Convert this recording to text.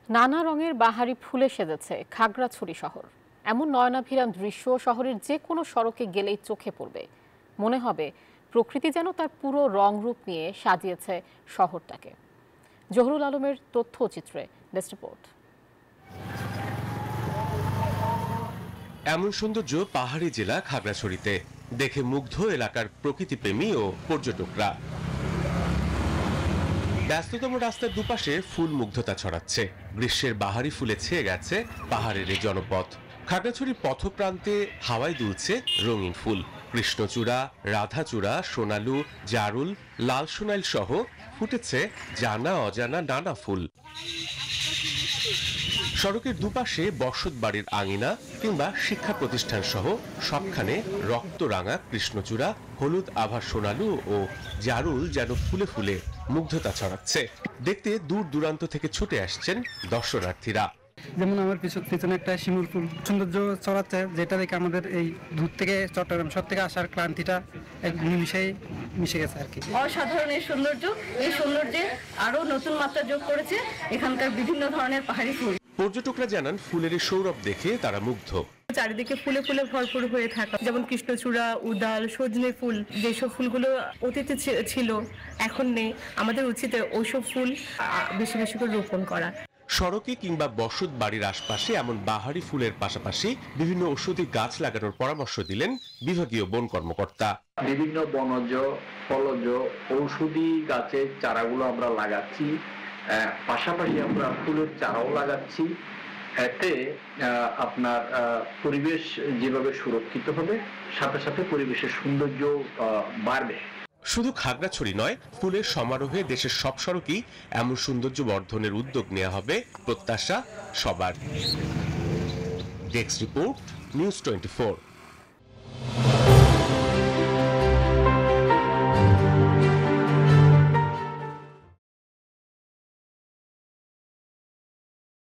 নানা রঙের বাহারি ফুলে সেজেছে খাগড়াছড়ি শহর। এমন নয়নাভিরাম দৃশ্য শহরের যে কোনো সড়কে গেলেই চোখে পড়বে। মনে হবে প্রকৃতি যেন তার পুরো রং রূপ নিয়ে সাজিয়েছে শহরটাকে। জহুরুল আলমের তথ্যচিত্রে ডেস্ক রিপোর্ট। এমন সৌন্দর্য পাহাড়ি জেলা খাগড়াছড়িতে দেখে মুগ্ধ এলাকার প্রকৃতিপ্রেমী ও পর্যটকরা। ব্যস্ততম রাস্তার দুপাশে ফুল মুগ্ধতা ছড়াচ্ছে। গ্রীষ্মের বাহারি ফুলে ছেয়ে গেছে পাহাড়ের এই জনপথ। খাগড়াছড়ির পথপ্রান্তে হাওয়ায় দুলছে রঙিন ফুল। কৃষ্ণচূড়া, রাধাচূড়া, সোনালু, জারুল, লাল সোনাইল সহ ফুটেছে জানা অজানা নানা ফুল। সড়কের দুপাশে বসত বাড়ির আঙিনা কিংবা শিক্ষা প্রতিষ্ঠান সহ সবখানে রক্তরাঙা কৃষ্ণচূড়া, হলুদ আভা সোনালু ও জারুল যেন ফুলে ফুলে মুগ্ধতা ছড়াচ্ছে। দেখতে দূর দূরান্ত থেকে ছুটে আসছেন দর্শনার্থীরা। যেমন আমার পিছনে একটা শিমুল ফুল সৌন্দর্য ছড়াচ্ছে, যেটা দেখে আমাদের এই দূর থেকে চট্টগ্রাম শহর থেকে আসার ক্লান্তিটা এক নিমিষেই মিশে গেছে আর কি। অসাধারণ এই সৌন্দর্যে আরো নতুন মাত্রা যোগ করেছে এখানকার বিভিন্ন ধরনের পাহাড়ি ফুল। পর্যটকরা জানান ফুলের সৌরভ দেখে তারা মুগ্ধ। চারিদিকে ফুলে ফুলে ভরপুর হয়ে থাকা, যেমন কৃষ্ণচূড়া, উদাল, সজনে ফুল, যেসব ফুলগুলো অতীতে ছিল এখন নেই, আমাদের উচিত ওইসব ফুল বেশি বেশি করে রোপণ করা। সড়কে কিংবা বসত বাড়ির আশপাশে এমন বাহারি ফুলের পাশাপাশি বিভিন্ন ঔষধি গাছ লাগানোর পরামর্শ দিলেন বিভাগীয় বন কর্মকর্তা। বিভিন্ন বনজ, ফলজ, ঔষধি গাছের চারাগুলো আমরা লাগাচ্ছি, পাশাপাশি আমরা ফুলের চারাও লাগাচ্ছি। এতে আপনার পরিবেশ যেভাবে সুরক্ষিত হবে, সাথে সাথে পরিবেশের সৌন্দর্য বাড়বে। শুধু খাগড়াছড়ি নয়, ফুলের সমারোহে দেশের সব সড়কেই এমন সৌন্দর্য বর্ধনের উদ্যোগ নেওয়া হবে, প্রত্যাশা সবার। Desk report, news 24।